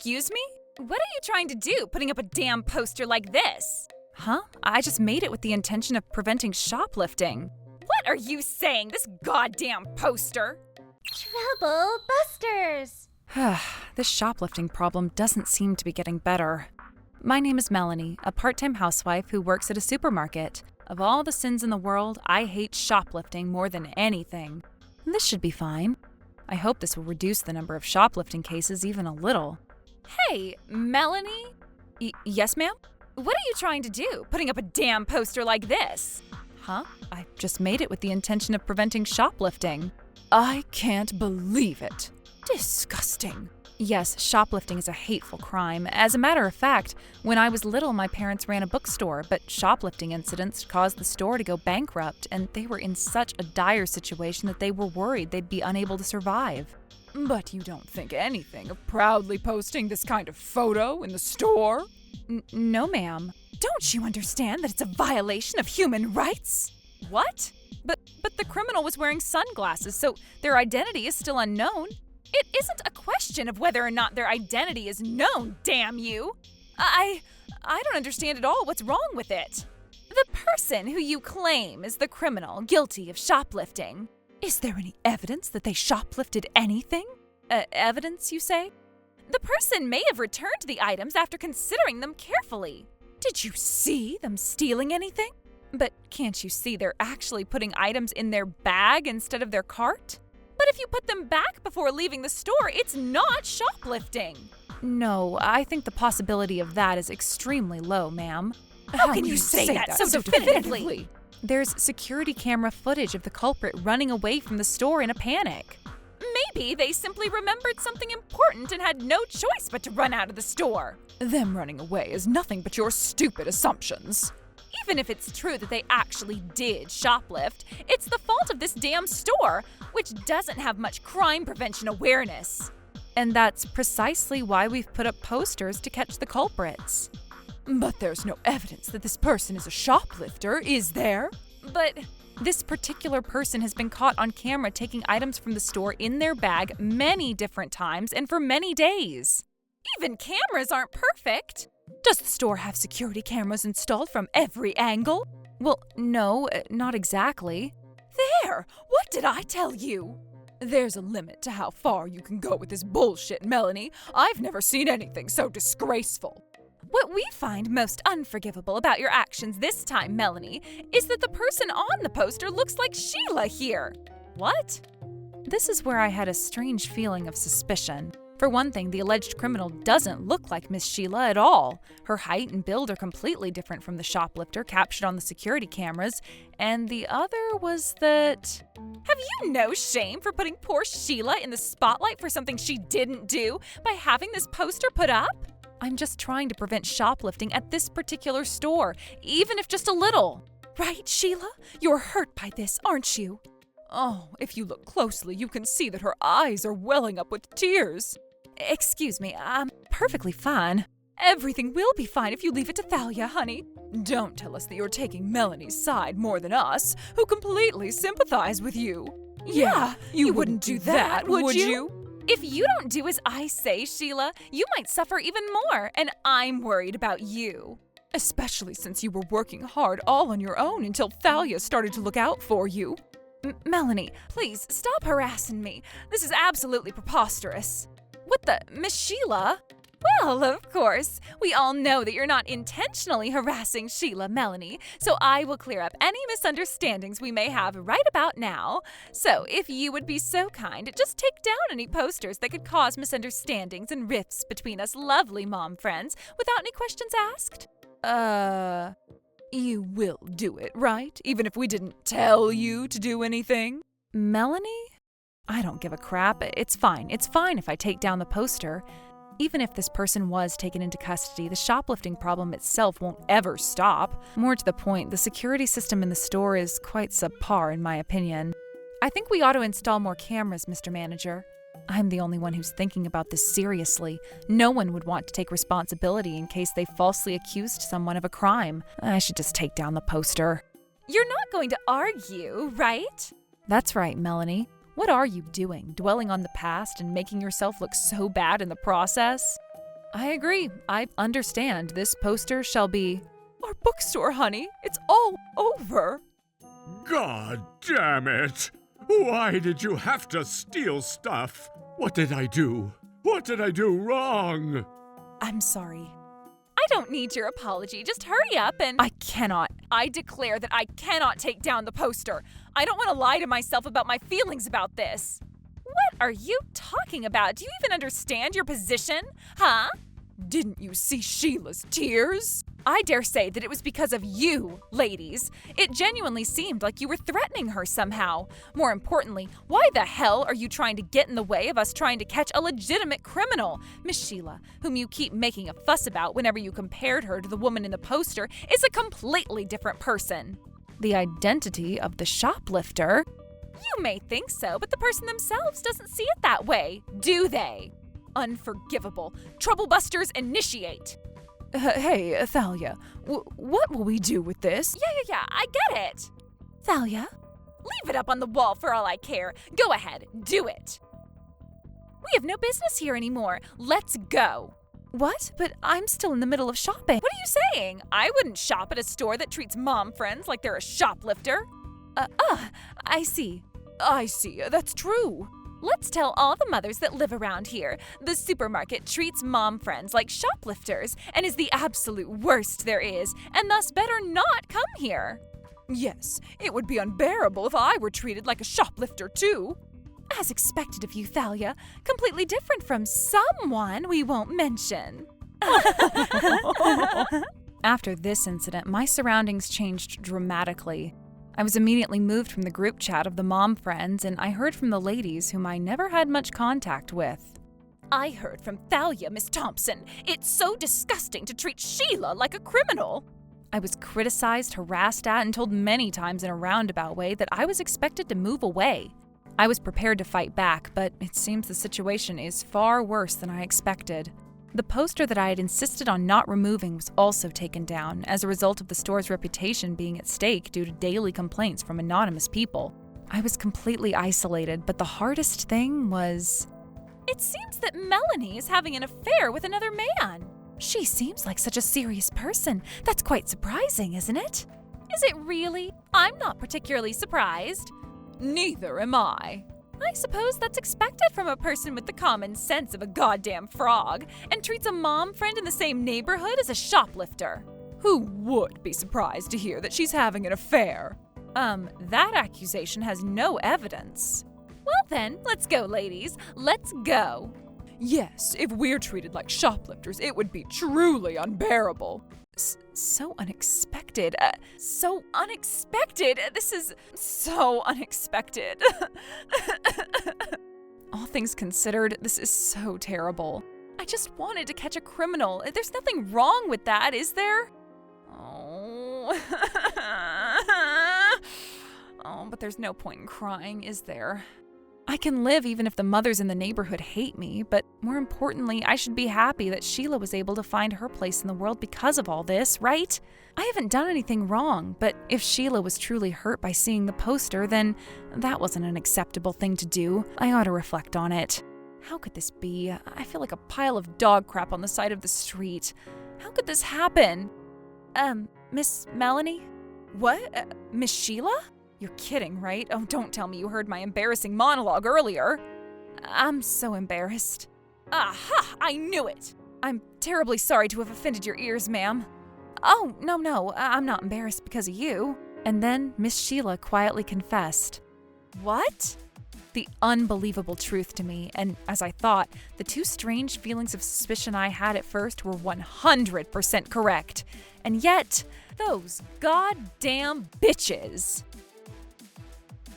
Excuse me? What are you trying to do, putting up a damn poster like this? Huh? I just made it with the intention of preventing shoplifting. What are you saying, this goddamn poster? Trouble busters! This shoplifting problem doesn't seem to be getting better. My name is Melanie, a part-time housewife who works at a supermarket. Of all the sins in the world, I hate shoplifting more than anything. This should be fine. I hope this will reduce the number of shoplifting cases even a little. Hey, Melanie? Yes, ma'am? What are you trying to do, putting up a damn poster like this? Huh? I just made it with the intention of preventing shoplifting. I can't believe it. Disgusting. Yes, shoplifting is a hateful crime. As a matter of fact, when I was little, my parents ran a bookstore, but shoplifting incidents caused the store to go bankrupt, and they were in such a dire situation that they were worried they'd be unable to survive. But you don't think anything of proudly posting this kind of photo in the store? No, ma'am. Don't you understand that it's a violation of human rights? What? But the criminal was wearing sunglasses, so their identity is still unknown. It isn't a question of whether or not their identity is known, damn you! I don't understand at all what's wrong with it. The person who you claim is the criminal guilty of shoplifting. Is there any evidence that they shoplifted anything? Evidence, you say? The person may have returned the items after considering them carefully. Did you see them stealing anything? But can't you see they're actually putting items in their bag instead of their cart? But if you put them back before leaving the store, it's not shoplifting. No, I think the possibility of that is extremely low, ma'am. How can you say that so definitively? There's security camera footage of the culprit running away from the store in a panic. Maybe they simply remembered something important and had no choice but to run out of the store. Them running away is nothing but your stupid assumptions. Even if it's true that they actually did shoplift, it's the fault of this damn store, which doesn't have much crime prevention awareness. And that's precisely why we've put up posters to catch the culprits. But there's no evidence that this person is a shoplifter, is there? But this particular person has been caught on camera taking items from the store in their bag many different times and for many days. Even cameras aren't perfect. Does the store have security cameras installed from every angle? Well, no, not exactly. There! What did I tell you? There's a limit to how far you can go with this bullshit, Melanie. I've never seen anything so disgraceful. What we find most unforgivable about your actions this time, Melanie, is that the person on the poster looks like Sheila here. What? This is where I had a strange feeling of suspicion. For one thing, the alleged criminal doesn't look like Miss Sheila at all. Her height and build are completely different from the shoplifter captured on the security cameras. And the other was that... Have you no shame for putting poor Sheila in the spotlight for something she didn't do by having this poster put up? I'm just trying to prevent shoplifting at this particular store, even if just a little. Right, Sheila? You're hurt by this, aren't you? Oh, if you look closely, you can see that her eyes are welling up with tears. Excuse me, I'm perfectly fine. Everything will be fine if you leave it to Thalia, honey. Don't tell us that you're taking Melanie's side more than us, who completely sympathize with you. Yeah, you wouldn't do that, would you? If you don't do as I say, Sheila, you might suffer even more, and I'm worried about you. Especially since you were working hard all on your own until Thalia started to look out for you. Melanie, please stop harassing me. This is absolutely preposterous. What the, Miss Sheila? Well, of course. We all know that you're not intentionally harassing Sheila, Melanie, so I will clear up any misunderstandings we may have right about now. So, if you would be so kind, just take down any posters that could cause misunderstandings and rifts between us lovely mom friends without any questions asked. You will do it, right? Even if we didn't tell you to do anything? Melanie? I don't give a crap. It's fine. It's fine if I take down the poster. Even if this person was taken into custody, the shoplifting problem itself won't ever stop. More to the point, the security system in the store is quite subpar in my opinion. I think we ought to install more cameras, Mr. Manager. I'm the only one who's thinking about this seriously. No one would want to take responsibility in case they falsely accused someone of a crime. I should just take down the poster. You're not going to argue, right? That's right, Melanie. What are you doing, dwelling on the past and making yourself look so bad in the process? I agree. I understand. This poster shall be our bookstore, honey. It's all over. God damn it! Why did you have to steal stuff? What did I do? What did I do wrong? I'm sorry. I don't need your apology. Just hurry up and… I cannot. I declare that I cannot take down the poster. I don't want to lie to myself about my feelings about this. What are you talking about? Do you even understand your position? Huh? Didn't you see Sheila's tears? I dare say that it was because of you, ladies. It genuinely seemed like you were threatening her somehow. More importantly, why the hell are you trying to get in the way of us trying to catch a legitimate criminal? Miss Sheila, whom you keep making a fuss about whenever you compared her to the woman in the poster, is a completely different person. The identity of the shoplifter? You may think so, but the person themselves doesn't see it that way, do they? Unforgivable. Troublebusters initiate. Hey, Thalia, what will we do with this? Yeah, I get it. Thalia? Leave it up on the wall for all I care. Go ahead, do it. We have no business here anymore. Let's go. What? But I'm still in the middle of shopping. What are you saying? I wouldn't shop at a store that treats mom friends like they're a shoplifter. I see. That's true. Let's tell all the mothers that live around here. The supermarket treats mom friends like shoplifters and is the absolute worst there is, and thus better not come here. Yes, it would be unbearable if I were treated like a shoplifter too. As expected of you, Thalia. Completely different from someone we won't mention. After this incident, my surroundings changed dramatically. I was immediately moved from the group chat of the mom friends, and I heard from the ladies whom I never had much contact with. I heard from Thalia, Miss Thompson. It's so disgusting to treat Sheila like a criminal. I was criticized, harassed at, and told many times in a roundabout way that I was expected to move away. I was prepared to fight back, but it seems the situation is far worse than I expected. The poster that I had insisted on not removing was also taken down as a result of the store's reputation being at stake due to daily complaints from anonymous people. I was completely isolated, but the hardest thing was… It seems that Melanie is having an affair with another man. She seems like such a serious person. That's quite surprising, isn't it? Is it really? I'm not particularly surprised. Neither am I. I suppose that's expected from a person with the common sense of a goddamn frog and treats a mom friend in the same neighborhood as a shoplifter. Who would be surprised to hear that she's having an affair? That accusation has no evidence. Well then, let's go, ladies. Let's go. Yes, if we're treated like shoplifters, it would be truly unbearable. So unexpected. So unexpected. This is so unexpected. All things considered, this is so terrible. I just wanted to catch a criminal. There's nothing wrong with that, is there? Oh. Oh, but there's no point in crying, is there? I can live even if the mothers in the neighborhood hate me, but more importantly, I should be happy that Sheila was able to find her place in the world because of all this, right? I haven't done anything wrong, but if Sheila was truly hurt by seeing the poster, then that wasn't an acceptable thing to do. I ought to reflect on it. How could this be? I feel like a pile of dog crap on the side of the street. How could this happen? Miss Melanie? What? Miss Sheila? You're kidding, right? Oh, don't tell me you heard my embarrassing monologue earlier. I'm so embarrassed. Aha! I knew it! I'm terribly sorry to have offended your ears, ma'am. Oh, no, I'm not embarrassed because of you. And then Miss Sheila quietly confessed. What? The unbelievable truth to me, and as I thought, the two strange feelings of suspicion I had at first were 100% correct. And yet, those goddamn bitches.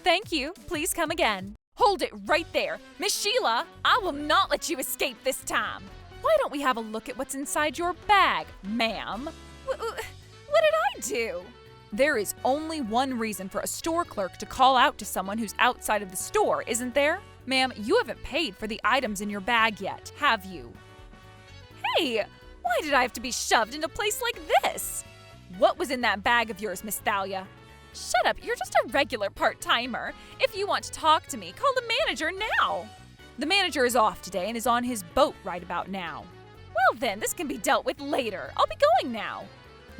Thank you. Please come again. Hold it right there. Miss Sheila, I will not let you escape this time. Why don't we have a look at what's inside your bag, ma'am? What did I do? There is only one reason for a store clerk to call out to someone who's outside of the store, isn't there? Ma'am, you haven't paid for the items in your bag yet, have you? Hey, why did I have to be shoved into a place like this? What was in that bag of yours, Miss Thalia? Shut up, you're just a regular part-timer. If you want to talk to me, call the manager now. The manager is off today and is on his boat right about now. Well then, this can be dealt with later. I'll be going now.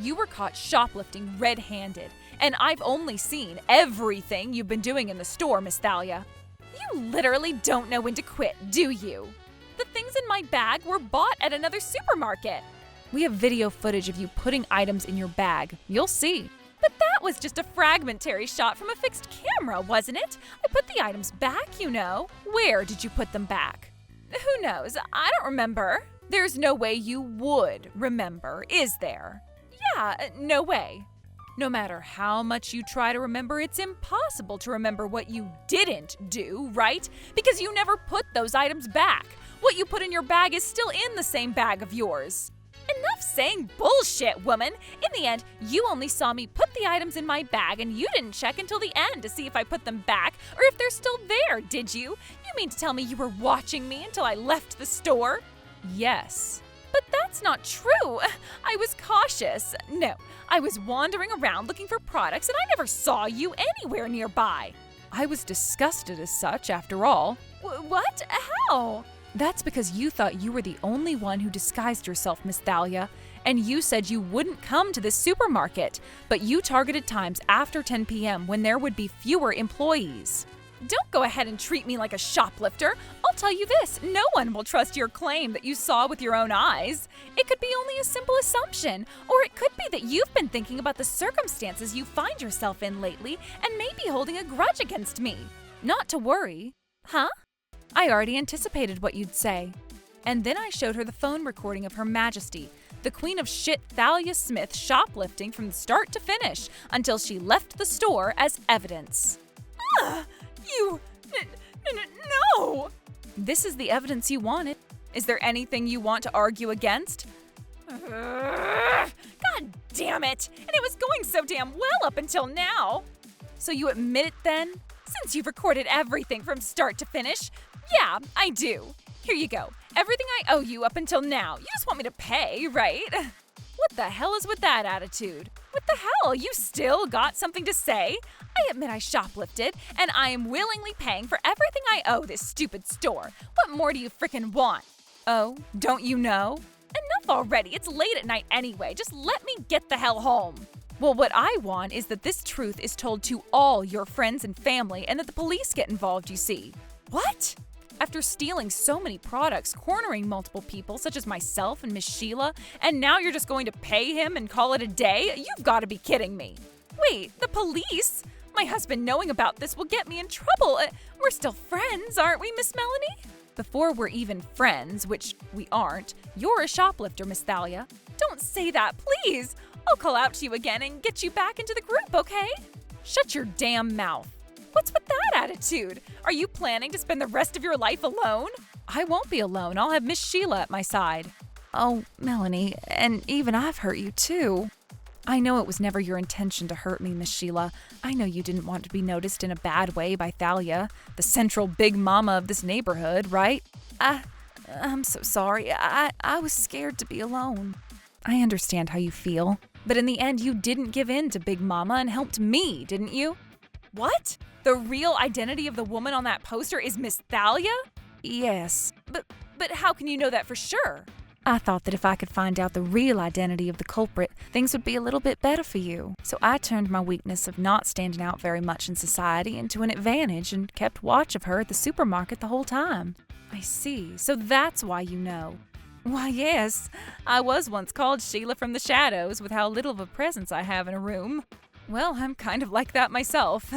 You were caught shoplifting red-handed, and I've only seen everything you've been doing in the store, Miss Thalia. You literally don't know when to quit, do you? The things in my bag were bought at another supermarket. We have video footage of you putting items in your bag. You'll see. But that was just a fragmentary shot from a fixed camera, wasn't it? I put the items back, you know. Where did you put them back? Who knows? I don't remember. There's no way you would remember, is there? Yeah, no way. No matter how much you try to remember, it's impossible to remember what you didn't do, right? Because you never put those items back. What you put in your bag is still in the same bag of yours. Enough saying bullshit, woman. In the end, you only saw me put the items in my bag and you didn't check until the end to see if I put them back or if they're still there, did you? You mean to tell me you were watching me until I left the store? Yes. But that's not true. I was cautious. No, I was wandering around looking for products and I never saw you anywhere nearby. I was disgusted as such, after all. What? How? That's because you thought you were the only one who disguised yourself, Miss Thalia, and you said you wouldn't come to this supermarket, but you targeted times after 10 p.m. when there would be fewer employees. Don't go ahead and treat me like a shoplifter. I'll tell you this, no one will trust your claim that you saw with your own eyes. It could be only a simple assumption, or it could be that you've been thinking about the circumstances you find yourself in lately and may be holding a grudge against me. Not to worry. Huh? I already anticipated what you'd say. And then I showed her the phone recording of Her Majesty, the Queen of Shit Thalia Smith shoplifting from the start to finish until she left the store as evidence. No! This is the evidence you wanted. Is there anything you want to argue against? God damn it! And it was going so damn well up until now. So you admit it then? Since you've recorded everything from start to finish? Yeah, I do. Here you go. Everything I owe you up until now. You just want me to pay, right? What the hell is with that attitude? What the hell? You still got something to say? I admit I shoplifted, and I am willingly paying for everything I owe this stupid store. What more do you frickin' want? Oh, don't you know? Enough already. It's late at night anyway. Just let me get the hell home. Well, what I want is that this truth is told to all your friends and family and that the police get involved, you see. What? After stealing so many products, cornering multiple people, such as myself and Miss Sheila, and now you're just going to pay him and call it a day? You've got to be kidding me. Wait, the police? My husband knowing about this will get me in trouble. We're still friends, aren't we, Miss Melanie? Before we're even friends, which we aren't, you're a shoplifter, Miss Thalia. Don't say that, please. I'll call out to you again and get you back into the group, okay? Shut your damn mouth. What's with that attitude? Are you planning to spend the rest of your life alone? I won't be alone. I'll have Miss Sheila at my side. Oh, Melanie, and even I've hurt you too. I know it was never your intention to hurt me, Miss Sheila. I know you didn't want to be noticed in a bad way by Thalia, the central big mama of this neighborhood, right? I'm so sorry. I was scared to be alone. I understand how you feel, but in the end you didn't give in to Big Mama and helped me, didn't you? What? The real identity of the woman on that poster is Miss Thalia? Yes. But how can you know that for sure? I thought that if I could find out the real identity of the culprit, things would be a little bit better for you. So I turned my weakness of not standing out very much in society into an advantage and kept watch of her at the supermarket the whole time. I see. So that's why you know. Why, yes. I was once called Sheila from the shadows with how little of a presence I have in a room. Well, I'm kind of like that myself.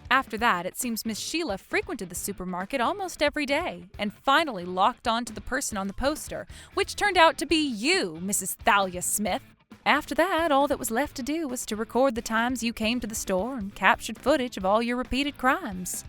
After that, it seems Miss Sheila frequented the supermarket almost every day and finally locked on to the person on the poster, which turned out to be you, Mrs. Thalia Smith. After that, all that was left to do was to record the times you came to the store and captured footage of all your repeated crimes.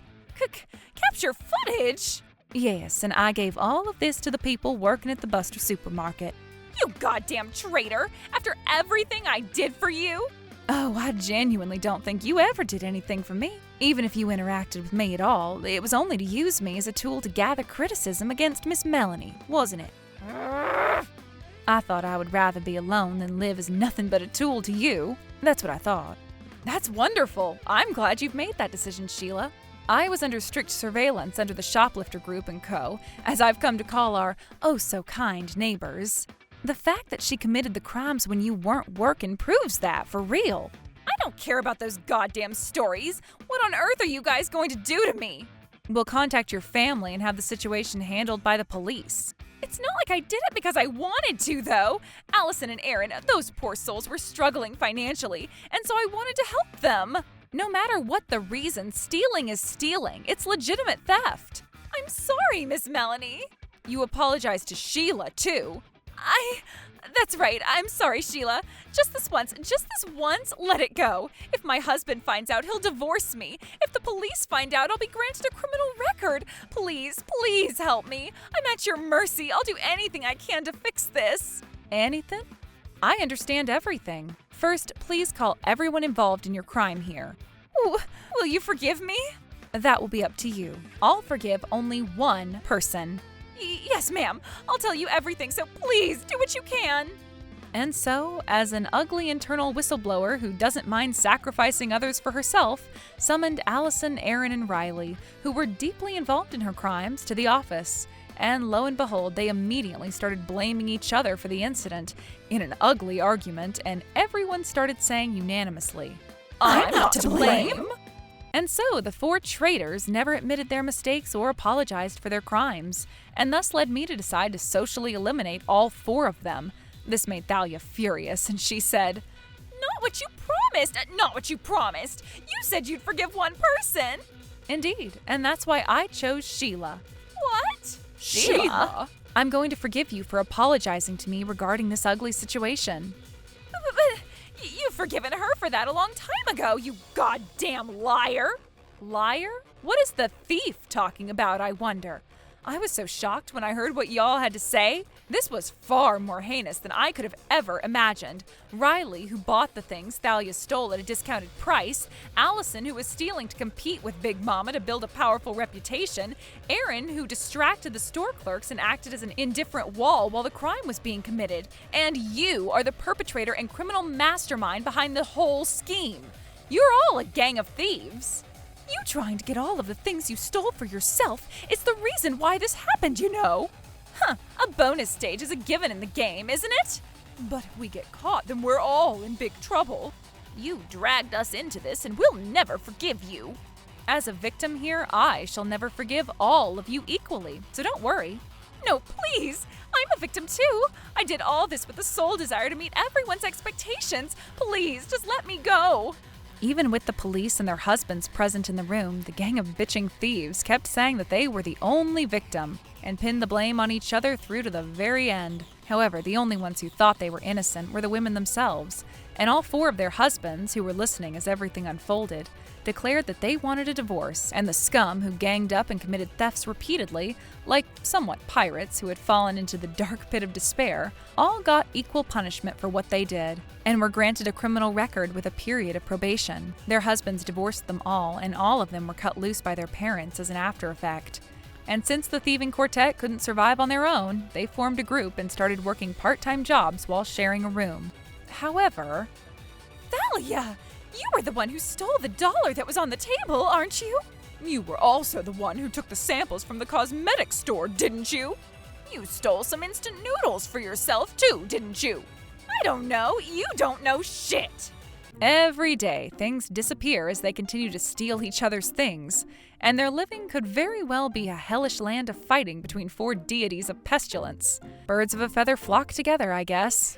Capture footage? Yes, and I gave all of this to the people working at the Buster supermarket. You goddamn traitor! After everything I did for you? Oh, I genuinely don't think you ever did anything for me. Even if you interacted with me at all, it was only to use me as a tool to gather criticism against Miss Melanie, wasn't it? I thought I would rather be alone than live as nothing but a tool to you. That's what I thought. That's wonderful. I'm glad you've made that decision, Sheila. I was under strict surveillance under the shoplifter group and co., as I've come to call our oh-so-kind neighbors. The fact that she committed the crimes when you weren't working proves that, for real. I don't care about those goddamn stories. What on earth are you guys going to do to me? We'll contact your family and have the situation handled by the police. It's not like I did it because I wanted to, though. Allison and Aaron, those poor souls, were struggling financially, and so I wanted to help them. No matter what the reason, stealing is stealing. It's legitimate theft. I'm sorry, Miss Melanie. You apologized to Sheila, too. That's right. I'm sorry, Sheila. Just this once, let it go. If my husband finds out, he'll divorce me. If the police find out, I'll be granted a criminal record. Please, please help me. I'm at your mercy. I'll do anything I can to fix this. Anything? I understand everything. First, please call everyone involved in your crime here. Will you forgive me? That will be up to you. I'll forgive only one person. Yes, ma'am. I'll tell you everything, so please do what you can. And so, as an ugly internal whistleblower who doesn't mind sacrificing others for herself, summoned Allison, Aaron, and Riley, who were deeply involved in her crimes, to the office. And lo and behold, they immediately started blaming each other for the incident in an ugly argument, and everyone started saying unanimously, "I'm not to blame!" And so the four traitors never admitted their mistakes or apologized for their crimes, and thus led me to decide to socially eliminate all four of them. This made Thalia furious, and she said, Not what you promised! Not what you promised! You said you'd forgive one person! Indeed, and that's why I chose Sheila. What? Sheila? I'm going to forgive you for apologizing to me regarding this ugly situation. But you've forgiven her for that a long time ago, you goddamn liar! Liar? What is the thief talking about, I wonder? I was so shocked when I heard what y'all had to say. This was far more heinous than I could have ever imagined. Riley, who bought the things Thalia stole at a discounted price. Allison, who was stealing to compete with Big Mama to build a powerful reputation. Aaron, who distracted the store clerks and acted as an indifferent wall while the crime was being committed. And you are the perpetrator and criminal mastermind behind the whole scheme. You're all a gang of thieves. You trying to get all of the things you stole for yourself is the reason why this happened, you know. A bonus stage is a given in the game, isn't it? But if we get caught, then we're all in big trouble. You dragged us into this and we'll never forgive you. As a victim here, I shall never forgive all of you equally, so don't worry. No, please! I'm a victim too! I did all this with the sole desire to meet everyone's expectations. Please, just let me go! Even with the police and their husbands present in the room, the gang of bitching thieves kept saying that they were the only victim and pinned the blame on each other through to the very end. However, the only ones who thought they were innocent were the women themselves, and all four of their husbands, who were listening as everything unfolded, declared that they wanted a divorce, and the scum who ganged up and committed thefts repeatedly, like somewhat pirates who had fallen into the dark pit of despair, all got equal punishment for what they did, and were granted a criminal record with a period of probation. Their husbands divorced them all, and all of them were cut loose by their parents as an after effect. And since the thieving quartet couldn't survive on their own, they formed a group and started working part-time jobs while sharing a room. However, Thalia! You were the one who stole the dollar that was on the table, aren't you? You were also the one who took the samples from the cosmetic store, didn't you? You stole some instant noodles for yourself too, didn't you? I don't know. You don't know shit. Every day, things disappear as they continue to steal each other's things, and their living could very well be a hellish land of fighting between four deities of pestilence. Birds of a feather flock together, I guess.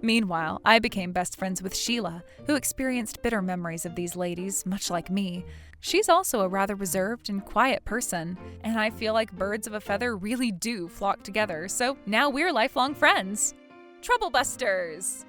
Meanwhile, I became best friends with Sheila, who experienced bitter memories of these ladies, much like me. She's also a rather reserved and quiet person, and I feel like birds of a feather really do flock together, so now we're lifelong friends. Troublebusters!